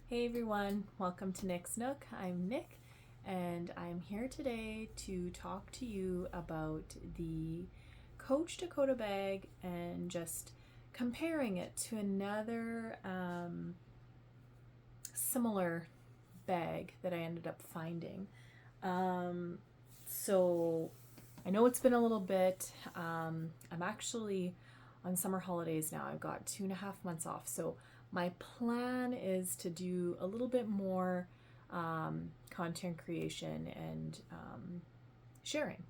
Hey everyone, welcome to Nick's Nook. I'm Nick and I'm here today to talk to you about the Coach Dakota bag and just comparing it to another similar bag that I ended up finding. So I know it's been a little bit. I'm actually on summer holidays now. I've got 2.5 months off. So my plan is to do a little bit more content creation and sharing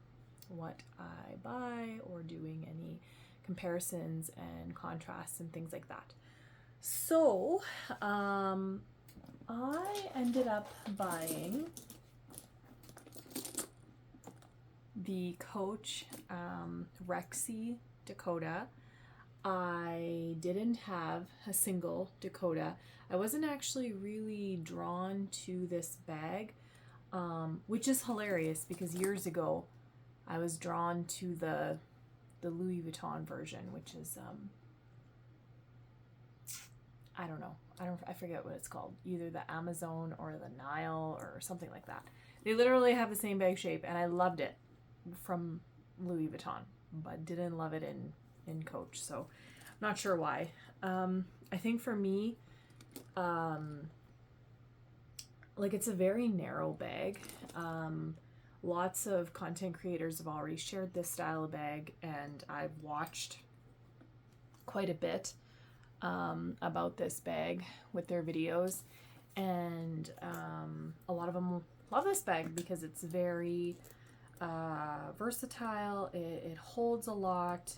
what I buy or doing any comparisons and contrasts and things like that. So I ended up buying the Coach Rexy Dakota. I didn't have a single Dakota. I wasn't actually really drawn to this bag, which is hilarious because years ago I was drawn to the Louis Vuitton version, which is I don't know. I forget what it's called. Either the Amazon or the Nile or something like that. They literally have the same bag shape, and I loved it from Louis Vuitton, but didn't love it in Coach. So I'm not sure why. I think for me, like it's a very narrow bag. Lots of content creators have already shared this style of bag, and I've watched quite a bit about this bag with their videos, and a lot of them love this bag because it's very versatile. It holds a lot,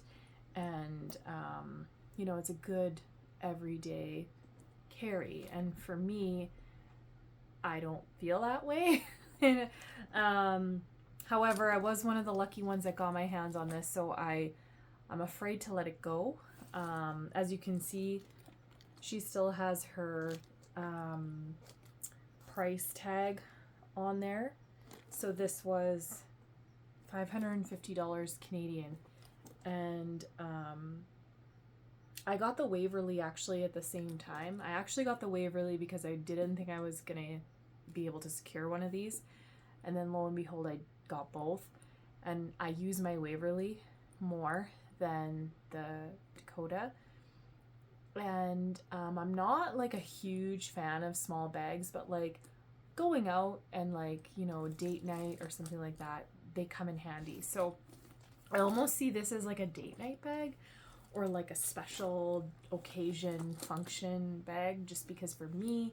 and it's a good everyday carry. And for me, I don't feel that way. However, I was one of the lucky ones that got my hands on this, so I'm afraid to let it go. As you can see, she still has her price tag on there. So this was $550 Canadian, and I got the Waverly actually at the same time. I actually got the Waverly because I didn't think I was gonna be able to secure one of these, and then lo and behold, I got both, and I use my Waverly more than the Dakota. And I'm not like a huge fan of small bags, but like going out and like date night or something like that, they come in handy. So I almost see this as like a date night bag or like a special occasion function bag, just because for me,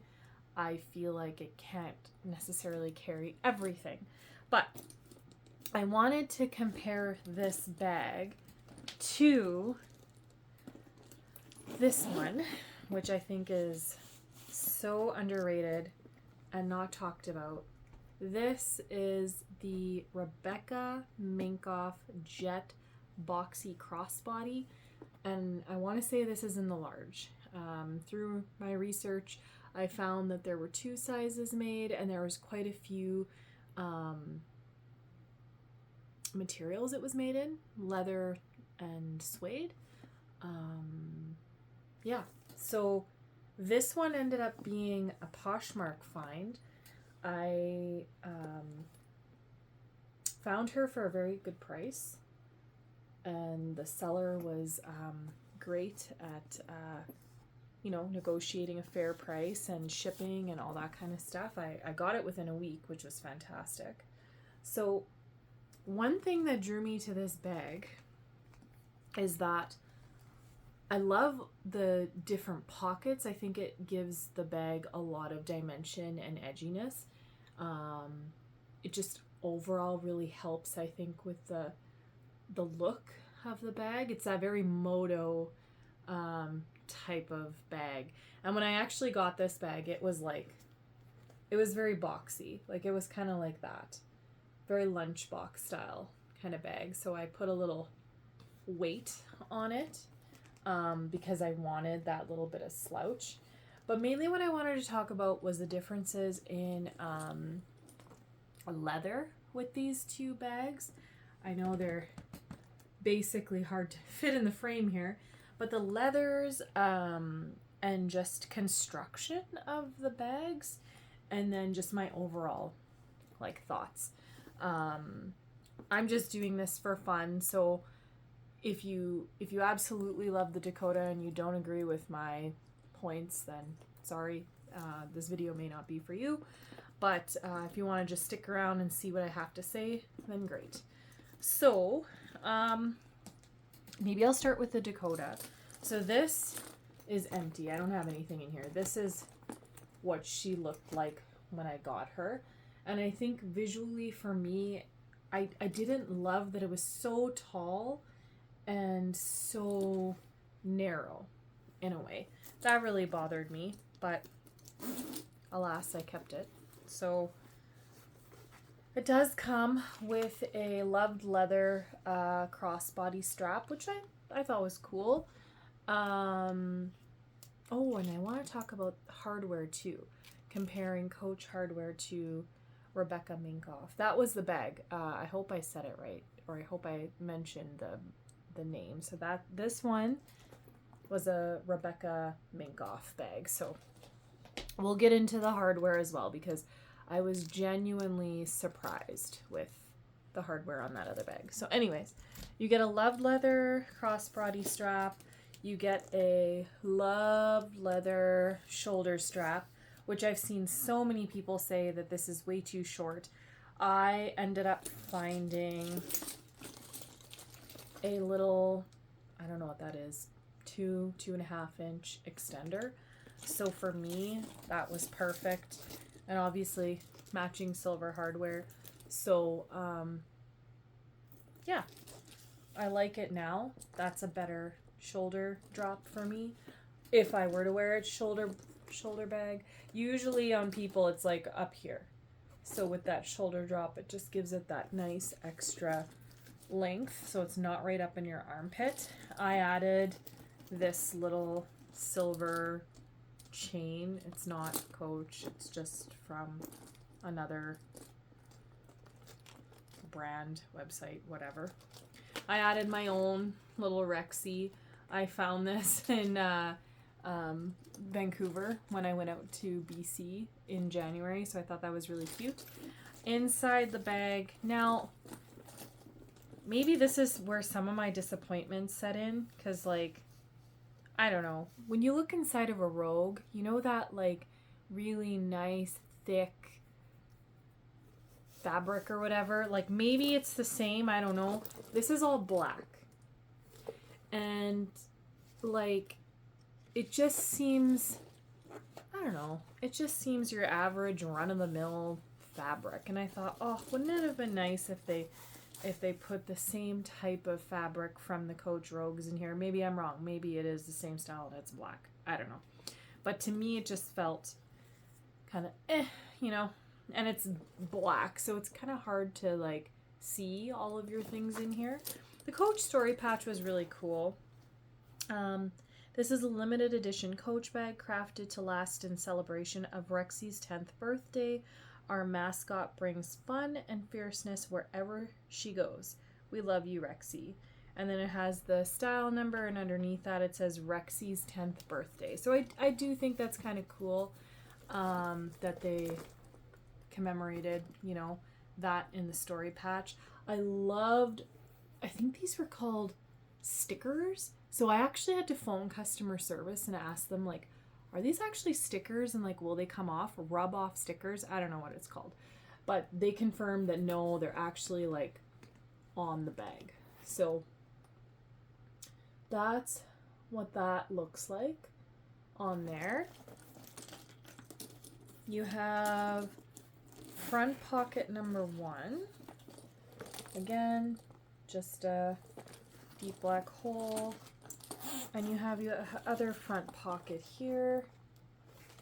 I feel like it can't necessarily carry everything. But I wanted to compare this bag to this one, which I think is so underrated and not talked about. This is the Rebecca Minkoff Jett Boxy Crossbody, and I want to say this is in the large. Through my research, I found that there were 2 sizes made, and there was quite a few materials it was made in, leather and suede. Yeah, so this one ended up being a Poshmark find. I found her for a very good price, and the seller was great at negotiating a fair price and shipping and all that kind of stuff. I got it within a week, which was fantastic. So one thing that drew me to this bag is that I love the different pockets. I think it gives the bag a lot of dimension and edginess. It just overall really helps, I think, with the look of the bag. It's that very moto type of bag. And when I actually got this bag, it was very boxy. Like it was kind of like that. Very lunchbox style kind of bag. So I put a little weight on it because I wanted that little bit of slouch. But mainly what I wanted to talk about was the differences in leather with these 2 bags. I know they're basically hard to fit in the frame here, but the leathers and and just construction of the bags, and then just my overall like thoughts. I'm just doing this for fun, so if you absolutely love the Dakota and you don't agree with my points, then sorry, this video may not be for you. But if you want to just stick around and see what I have to say, then great. So maybe I'll start with the Dakota. So this is empty. I don't have anything in here. This is what she looked like when I got her. And I think visually for me, I didn't love that it was so tall and so narrow in a way. That really bothered me, but alas, I kept it. So it does come with a loved leather crossbody strap, which I thought was cool. Oh, and I want to talk about hardware too, comparing Coach hardware to Rebecca Minkoff. That was the bag. I hope I said it right, or I hope I mentioned the name. So that this one was a Rebecca Minkoff bag. So we'll get into the hardware as well, because I was genuinely surprised with the hardware on that other bag. So anyways, you get a loved leather crossbody strap. You get a loved leather shoulder strap, which I've seen so many people say that this is way too short. I ended up finding a little, I don't know what that is, 2.5 inch extender. So for me, that was perfect. And obviously matching silver hardware. So yeah, I like it now. That's a better shoulder drop for me. If I were to wear it shoulder bag, usually on people it's like up here. So with that shoulder drop, it just gives it that nice extra length, so it's not right up in your armpit. I added this little silver chain. It's not Coach, it's just from another brand, website, whatever. I added my own little Rexy. I found this in Vancouver when I went out to BC in January, so I thought that was really cute. Inside the bag, now maybe this is where some of my disappointments set in, because like, I don't know, when you look inside of a Rogue, you know that like really nice thick fabric or whatever, like maybe it's the same, I don't know. This is all black, and like it just seems, I don't know, it just seems your average run-of-the-mill fabric. And I thought, oh, wouldn't it have been nice if they put the same type of fabric from the Coach Rogues in here? Maybe I'm wrong. Maybe it is the same style and it's black. I don't know. But to me, it just felt kind of you know, and it's black, so it's kind of hard to like see all of your things in here. The Coach story patch was really cool. This is a limited edition Coach bag crafted to last in celebration of Rexy's 10th birthday. Our mascot brings fun and fierceness wherever she goes. We love you, Rexy. And then it has the style number, and underneath that it says Rexy's 10th birthday. So I do think that's kind of cool that they commemorated, you know, that in the story patch. I think these were called stickers. So I actually had to phone customer service and ask them, like, are these actually stickers, and like will they come off, rub off stickers? I don't know what it's called, but they confirmed that no, they're actually like on the bag. So that's what that looks like on there. You have front pocket number 1, again just a deep black hole. And you have your other front pocket here,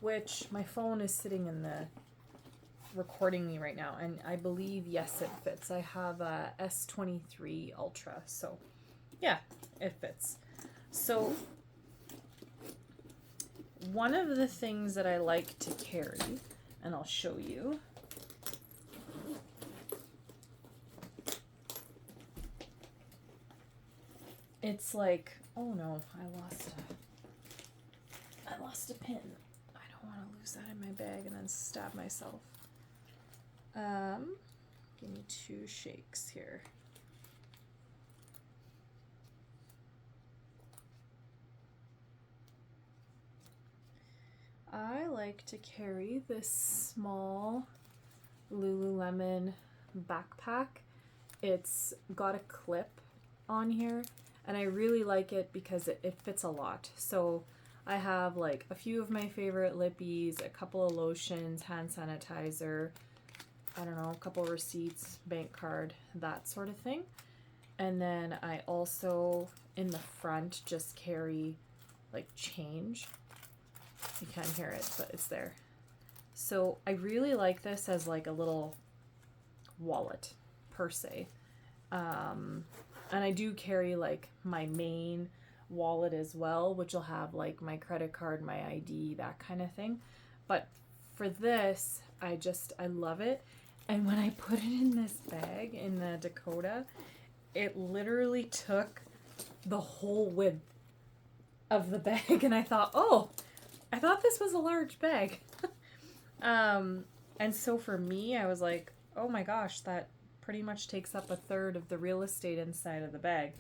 which my phone is sitting in the recording me right now, and I believe, yes, it fits. I have a S23 Ultra, so yeah, it fits. So one of the things that I like to carry, and I'll show you, it's like, oh no, I lost lost a pin. I don't want to lose that in my bag and then stab myself. Give me 2 shakes here. I like to carry this small Lululemon backpack. It's got a clip on here, and I really like it because it fits a lot. So I have like a few of my favorite lippies, a couple of lotions, hand sanitizer, I don't know, a couple receipts, bank card, that sort of thing. And then I also, in the front, just carry like change. You can't hear it, but it's there. So I really like this as like a little wallet per se. And I do carry like my main wallet as well, which will have like my credit card, my ID, that kind of thing. But for this, I love it. And when I put it in this bag in the Dakota, it literally took the whole width of the bag. And I thought, oh, I thought this was a large bag. And so for me, I was like, oh my gosh, that pretty much takes up a third of the real estate inside of the bag.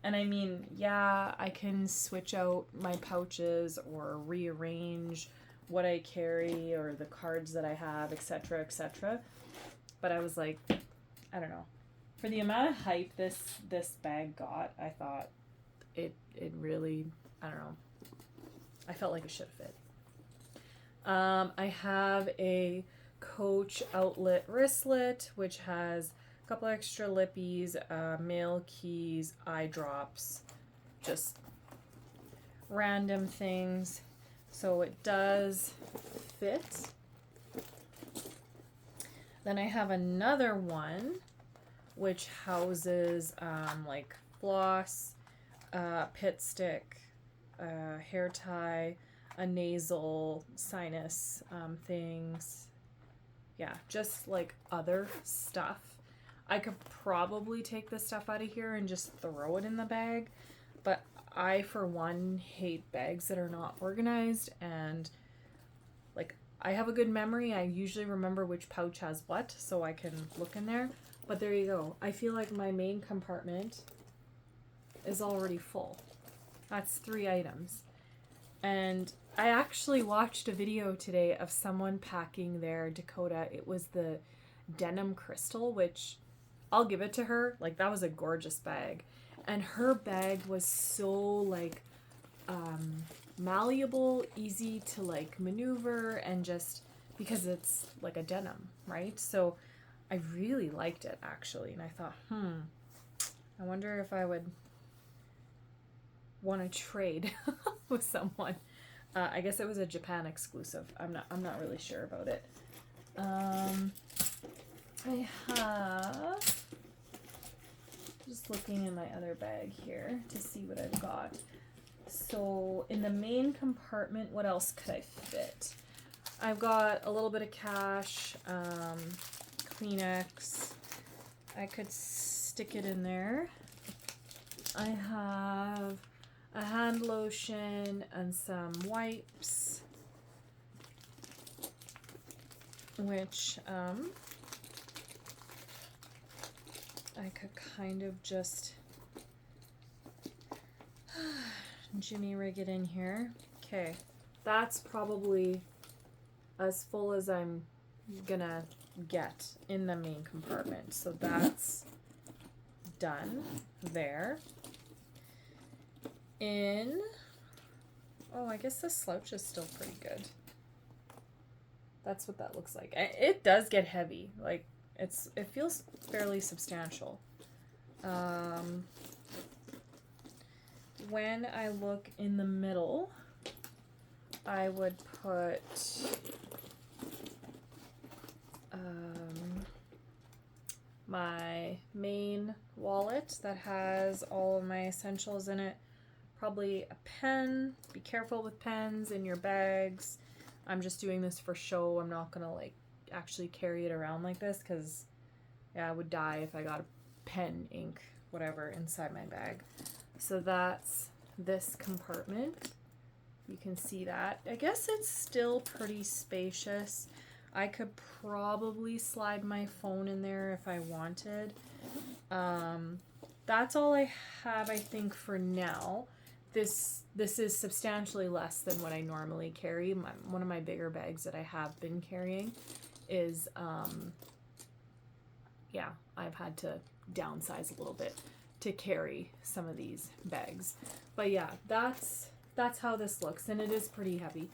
And I mean, yeah, I can switch out my pouches or rearrange what I carry or the cards that I have, etc., etc. But I was like, I don't know. For the amount of hype this bag got, I thought it really, I don't know. I felt like it should fit. I have a Coach outlet wristlet, which has a couple extra lippies, mail keys, eye drops, just random things. So it does fit. Then I have another one which houses like floss, pit stick, hair tie, a nasal sinus things. Yeah, just like other stuff. I could probably take this stuff out of here and just throw it in the bag, but I, for one, hate bags that are not organized, and like I have a good memory. I usually remember which pouch has what, so I can look in there. But there you go. I feel like my main compartment is already full. That's 3 items. And I actually watched a video today of someone packing their Dakota. It was the denim crystal, which I'll give it to her. Like, that was a gorgeous bag. And her bag was so like malleable, easy to like maneuver, and just because it's like a denim, right? So I really liked it actually. And I thought, I wonder if I would want to trade with someone. I guess it was a Japan exclusive. I'm not really sure about it. I have, just looking in my other bag here to see what I've got. So in the main compartment, what else could I fit? I've got a little bit of cash, Kleenex. I could stick it in there. I have a hand lotion and some wipes, which I could kind of just jimmy rig it in here. Okay, that's probably as full as I'm gonna get in the main compartment. So that's done there. Oh, I guess the slouch is still pretty good. That's what that looks like. It does get heavy. Like, it feels fairly substantial. When I look in the middle, I would put my main wallet that has all of my essentials in it. Probably a pen. Be careful with pens in your bags. I'm just doing this for show. I'm not gonna like actually carry it around like this, because yeah, I would die if I got a pen, ink, whatever inside my bag. So that's this compartment. You can see that. I guess it's still pretty spacious. I could probably slide my phone in there if I wanted. That's all I have, I think, for now. This is substantially less than what I normally carry. One of my bigger bags that I have been carrying is, yeah, I've had to downsize a little bit to carry some of these bags. But yeah, that's how this looks, and it is pretty heavy.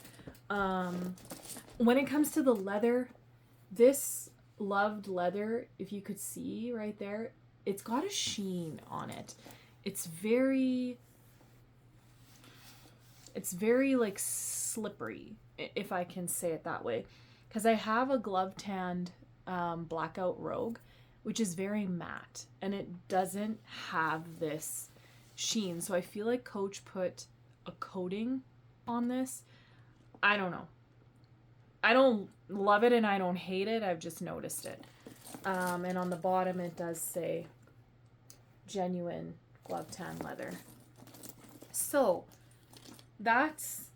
When it comes to the leather, this loved leather, if you could see right there, it's got a sheen on it. It's very like slippery, if I can say it that way, because I have a glove tanned blackout Rogue, which is very matte, and it doesn't have this sheen. So I feel like Coach put a coating on this. I don't know. I don't love it and I don't hate it. I've just noticed it. And on the bottom it does say genuine glove tan leather. So that's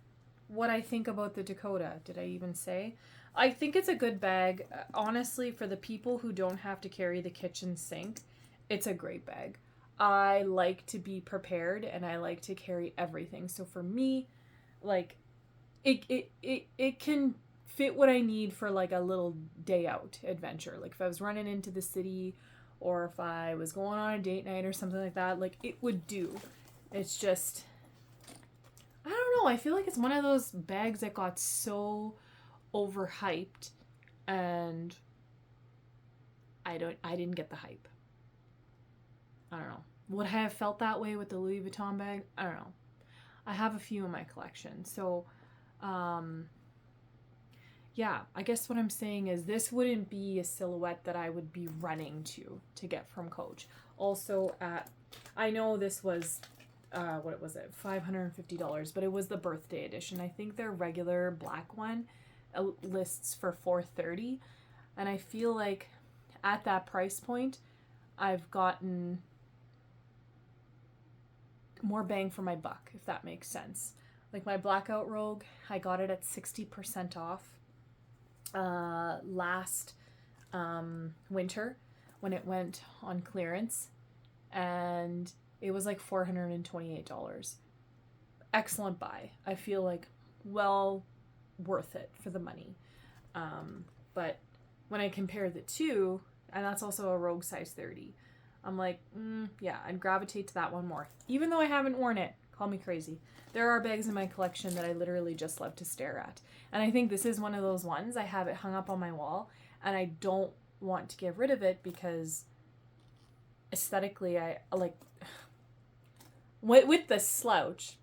what I think about the Dakota. Did I even say? I think it's a good bag. Honestly, for the people who don't have to carry the kitchen sink, it's a great bag. I like to be prepared and I like to carry everything. So for me, like, it can fit what I need for like a little day out adventure. Like if I was running into the city or if I was going on a date night or something like that, like it would do. It's just, I don't know. I feel like it's one of those bags that got so overhyped and I didn't get the hype. I don't know. Would I have felt that way with the Louis Vuitton bag? I don't know. I have a few in my collection. So, yeah, I guess what I'm saying is this wouldn't be a silhouette that I would be running to get from Coach. Also, I know this was, what was it, $550, but it was the birthday edition. I think their regular black one lists for $430, and I feel like at that price point, I've gotten more bang for my buck, if that makes sense. Like my blackout Rogue, I got it at 60% off last winter when it went on clearance, and it was like $428. Excellent buy. I feel like well worth it for the money. But when I compare the two, and that's also a Rogue size 30, I'm like, yeah, I'd gravitate to that one more. Even though I haven't worn it, call me crazy. There are bags in my collection that I literally just love to stare at. And I think this is one of those ones. I have it hung up on my wall, and I don't want to get rid of it because aesthetically, I like, with the slouch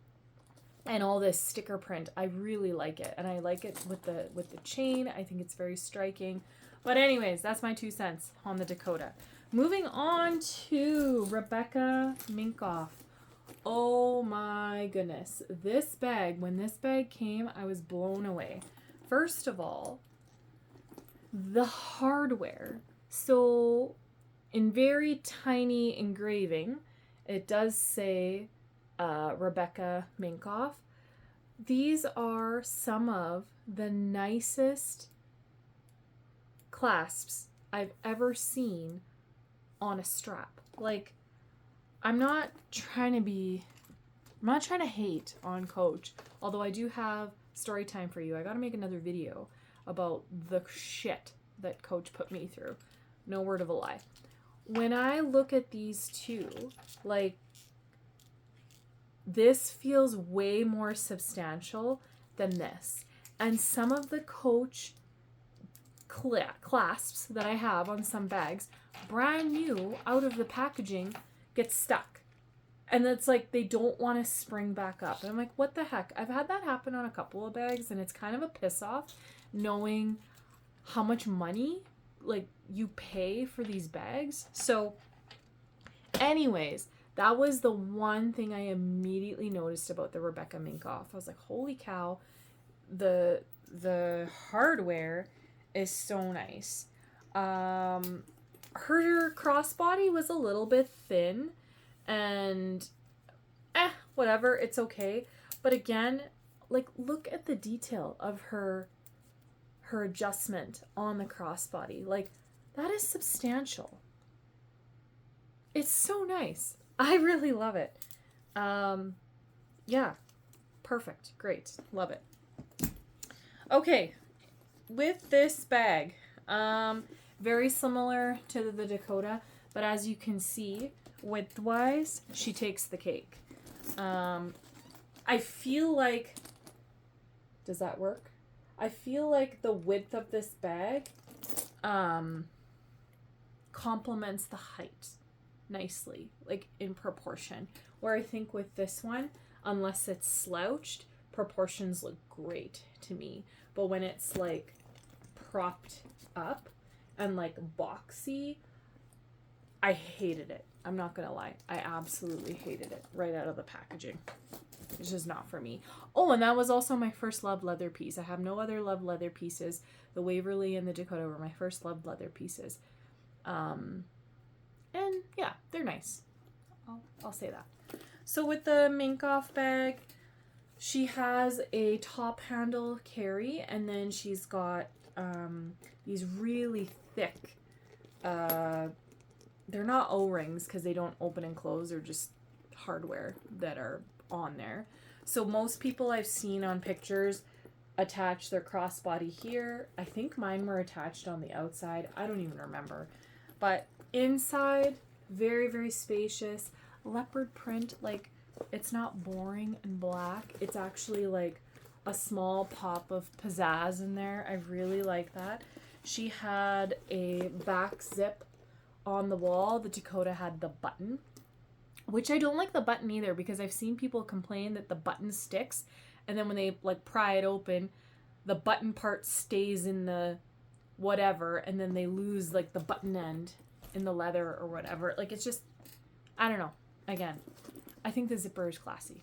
and all this sticker print, I really like it. And I like it with the chain. I think it's very striking. But anyways, that's my 2 cents on the Dakota. Moving on to Rebecca Minkoff. Oh my goodness. This bag, when this bag came, I was blown away. First of all, the hardware. So in very tiny engraving, it does say Rebecca Minkoff. These are some of the nicest clasps I've ever seen on a strap. Like, I'm not trying to hate on Coach, although I do have story time for you. I gotta make another video about the shit that Coach put me through. No word of a lie. When I look at these two, like, this feels way more substantial than this. And some of the Coach clasps that I have on some bags, brand new out of the packaging, get stuck. And it's like they don't want to spring back up. And I'm like, what the heck? I've had that happen on a couple of bags, and it's kind of a piss off knowing how much money like you pay for these bags. So anyways, that was the one thing I immediately noticed about the Rebecca Minkoff. I was like, holy cow, the hardware is so nice. Her crossbody was a little bit thin, and whatever, it's okay. But again, like, look at the detail of her adjustment on the crossbody. Like, that is substantial. It's so nice. I really love it. Yeah, perfect. Great. Love it. Okay, with this bag, very similar to the Dakota, but as you can see, width-wise, she takes the cake. I feel like, does that work? I feel like the width of this bag complements the height nicely, like in proportion. Where I think with this one, unless it's slouched, proportions look great to me. But when it's like propped up and like boxy, I hated it. I'm not gonna lie. I absolutely hated it right out of the packaging. It's just not for me. Oh, and that was also my first love leather piece. I have no other love leather pieces. The Waverly and the Dakota were my first love leather pieces. And yeah, they're nice. I'll say that. So with the Minkoff bag, she has a top handle carry, and then she's got these really thick, they're not O-rings because they don't open and close, they're just hardware that are on there. So most people I've seen on pictures attach their crossbody here. I think mine were attached on the outside. I don't even remember. But inside, very, very spacious. Leopard print, like, it's not boring and black. It's actually like a small pop of pizzazz in there. I really like that. She had a back zip on the wall. The Dakota had the button, which I don't like the button either, because I've seen people complain that the button sticks, and then when they like pry it open, the button part stays in the whatever, and then they lose like the button end in the leather or whatever. Like, it's just, I don't know. Again, I think the zipper is classy.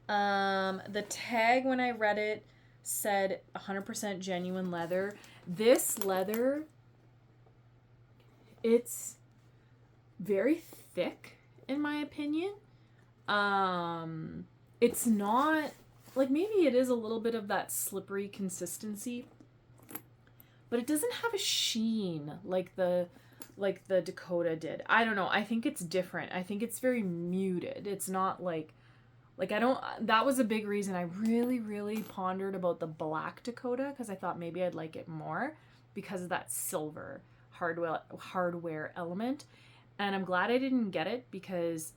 The tag, when I read it, said 100% genuine leather. This leather, it's very thick in my opinion. It's not, like, maybe it is a little bit of that slippery consistency, but it doesn't have a sheen like the Dakota did. I don't know. I think it's different. I think it's very muted. It's not like I don't, that was a big reason I really, really pondered about the black Dakota, because I thought maybe I'd like it more because of that silver hardware element. And I'm glad I didn't get it, because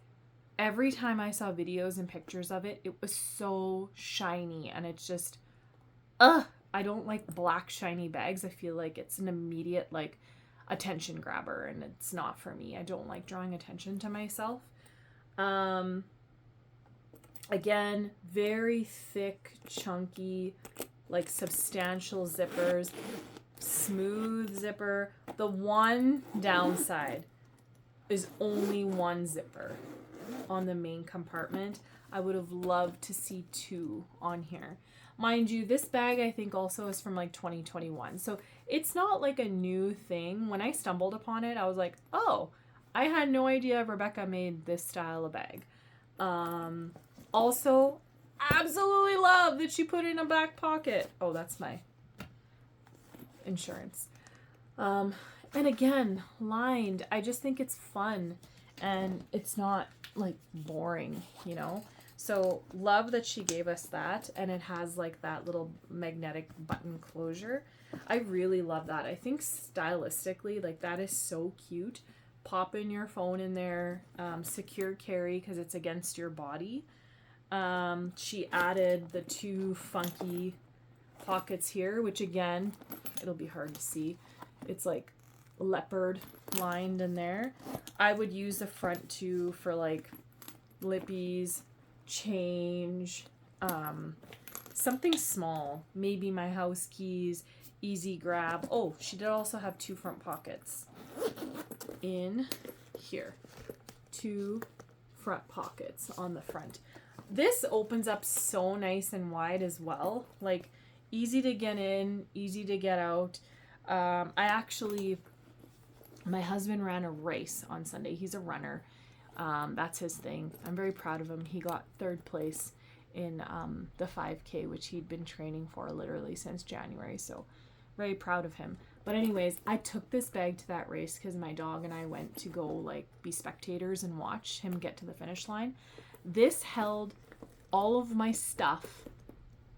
every time I saw videos and pictures of it, it was so shiny, and it's just, I don't like black shiny bags. I feel like it's an immediate like attention grabber, and it's not for me. I don't like drawing attention to myself. Again, very thick, chunky, like substantial zippers, smooth zipper. The one downside is only one zipper on the main compartment. I would have loved to see two on here. Mind you, this bag I think also is from like 2021. So it's not like a new thing. When I stumbled upon it, I was like, oh, I had no idea Rebecca made this style of bag. Also, absolutely love that she put in a back pocket. Oh, that's my insurance. And again, lined. I just think it's fun, and it's not like boring, you know? So love that she gave us that, and it has like that little magnetic button closure. I really love that. I think stylistically, like, that is so cute. Pop in your phone in there, secure carry because it's against your body. She added the two funky pockets here, which again, it'll be hard to see. It's like leopard lined in there. I would use the front two for like lippies, change, something small, maybe my house keys, easy grab. Oh, she did also have two front pockets in here. Two front pockets on the front. This opens up so nice and wide as well. Like, easy to get in, easy to get out. My husband ran a race on Sunday. He's a runner. That's his thing. I'm very proud of him. He got 3rd place in the 5K, which he'd been training for literally since January. So very proud of him. But anyways, I took this bag to that race because my dog and I went to go like be spectators and watch him get to the finish line. This held all of my stuff,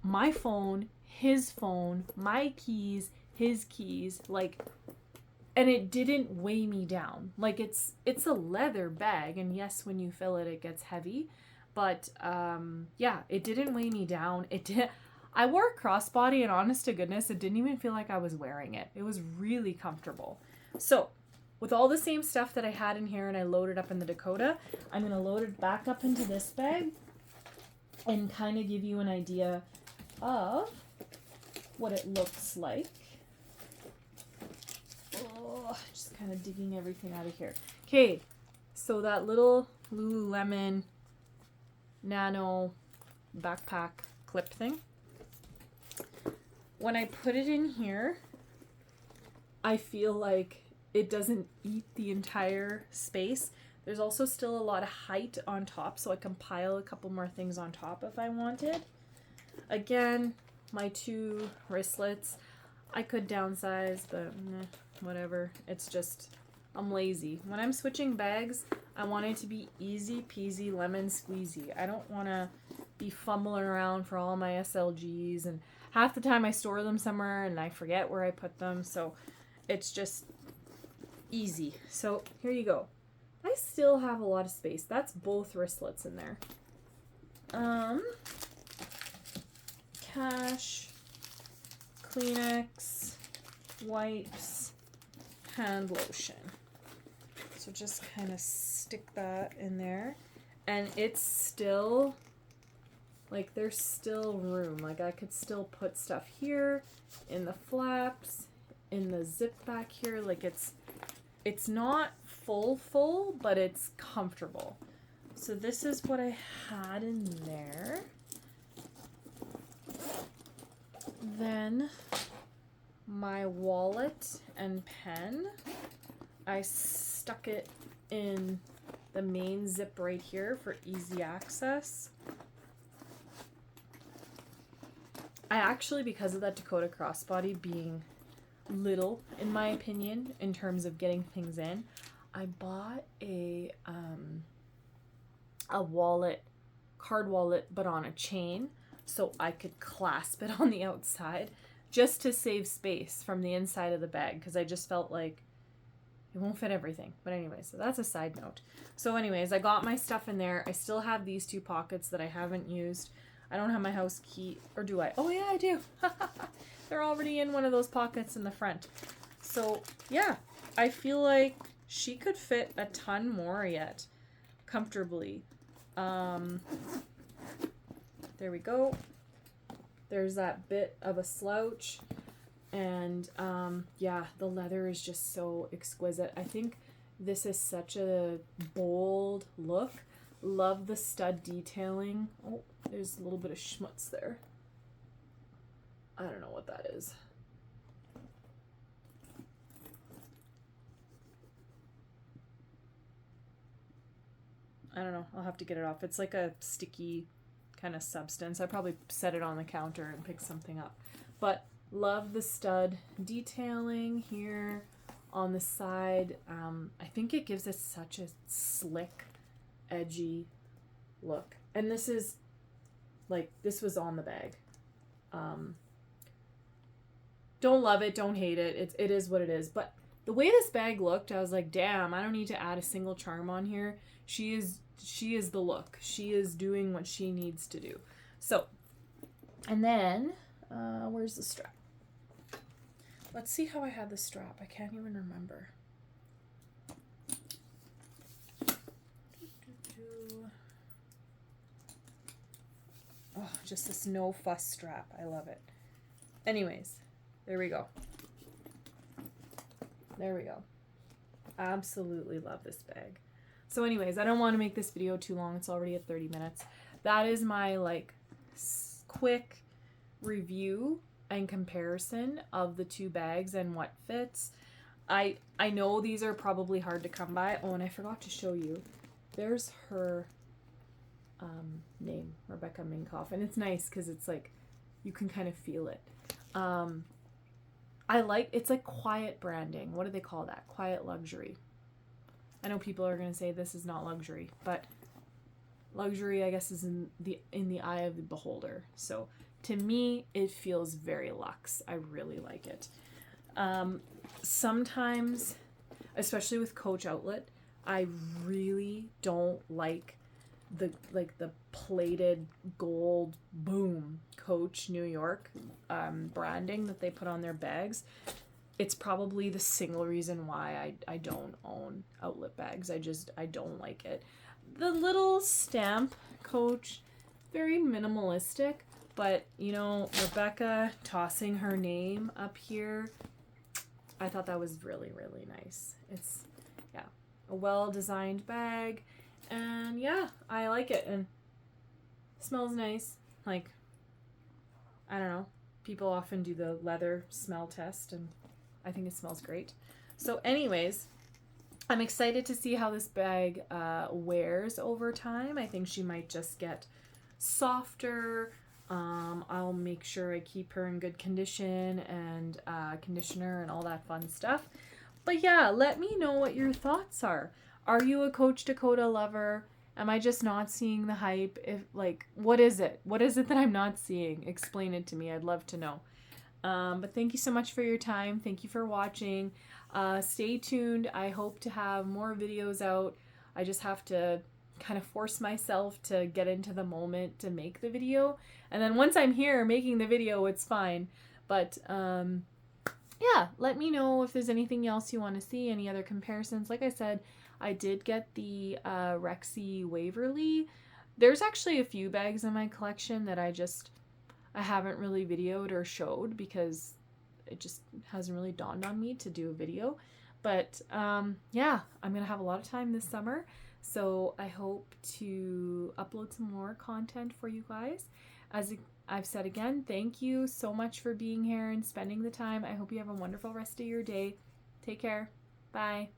my phone, his phone, my keys, his keys, like, and it didn't weigh me down. Like it's a leather bag, and yes, when you fill it, it gets heavy. But yeah, it didn't weigh me down. It did. I wore a crossbody, and honest to goodness, it didn't even feel like I was wearing it. It was really comfortable. So with all the same stuff that I had in here and I loaded up in the Dakota, I'm going to load it back up into this bag and kind of give you an idea of what it looks like. Oh, just kind of digging everything out of here. Okay, so that little Lululemon Nano backpack clip thing. When I put it in here, I feel like it doesn't eat the entire space. There's also still a lot of height on top, so I can pile a couple more things on top if I wanted. Again, my 2 wristlets. I could downsize, but whatever. It's just, I'm lazy. When I'm switching bags, I want it to be easy peasy lemon squeezy. I don't want to be fumbling around for all my SLGs, and half the time I store them somewhere and I forget where I put them, so it's just easy. So here you go. I still have a lot of space. That's both wristlets in there. Cash, Kleenex, wipes, hand lotion. So just kind of stick that in there. And it's still, like, there's still room. Like, I could still put stuff here, in the flaps, in the zip back here. Like, it's not full, but it's comfortable. So this is what I had in there. Then my wallet and pen, I stuck it in the main zip right here for easy access. I actually, because of that Dakota crossbody being little, in my opinion, in terms of getting things in, I bought a wallet, card wallet, but on a chain, so I could clasp it on the outside just to save space from the inside of the bag, because I just felt like it won't fit everything. But anyway, so that's a side note. So anyways, I got my stuff in there. I still have these 2 pockets that I haven't used. I don't have my house key, or do I? Oh yeah, I do. They're already in one of those pockets in the front. So yeah, I feel like she could fit a ton more yet, comfortably. There we go. There's that bit of a slouch. And yeah, the leather is just so exquisite. I think this is such a bold look. Love the stud detailing. Oh, there's a little bit of schmutz there. I don't know what that is. I don't know. I'll have to get it off. It's like a sticky kind of substance. I probably set it on the counter and pick something up. But love the stud detailing here on the side. I think it gives it such a slick, edgy look. And this is like, this was on the bag. Don't love it, don't hate it. It is what it is. But the way this bag looked, I was like, damn, I don't need to add a single charm on here. She is the look. She is doing what she needs to do. So, and then, where's the strap? Let's see how I had the strap. I can't even remember. Oh, just this no fuss strap. I love it. Anyways, there we go. There we go. Absolutely love this bag. So anyways, I don't want to make this video too long. It's already at 30 minutes. That is my like quick review and comparison of the 2 bags and what fits. I know these are probably hard to come by. Oh, and I forgot to show you. There's her name, Rebecca Minkoff. And it's nice because it's like, you can kind of feel it. It's like quiet branding. What do they call that? Quiet luxury. I know people are going to say this is not luxury, but luxury, I guess, is in the eye of the beholder. So to me, it feels very luxe. I really like it. Sometimes, especially with Coach Outlet, I really don't like the plated gold boom Coach New York branding that they put on their bags. It's probably the single reason why I don't own Outlet bags. I don't like it. The little stamp Coach, very minimalistic, but you know, Rebecca tossing her name up here, I thought that was really, really nice. It's, yeah, a well-designed bag, and yeah, I like it, and it smells nice. Like, I don't know, people often do the leather smell test, and I think it smells great. So anyways, I'm excited to see how this bag wears over time. I think she might just get softer. I'll make sure I keep her in good condition and conditioner and all that fun stuff. But yeah, let me know what your thoughts are. Are you a Coach Dakota lover? Am I just not seeing the hype? What is it? What is it that I'm not seeing? Explain it to me. I'd love to know. But thank you so much for your time. Thank you for watching. Stay tuned. I hope to have more videos out. I just have to kind of force myself to get into the moment to make the video. And then once I'm here making the video, it's fine. But yeah, let me know if there's anything else you want to see, any other comparisons. Like I said, I did get the Rexy Waverly. There's actually a few bags in my collection that I haven't really videoed or showed because it just hasn't really dawned on me to do a video. But yeah, I'm going to have a lot of time this summer. So I hope to upload some more content for you guys. As I've said again, thank you so much for being here and spending the time. I hope you have a wonderful rest of your day. Take care. Bye.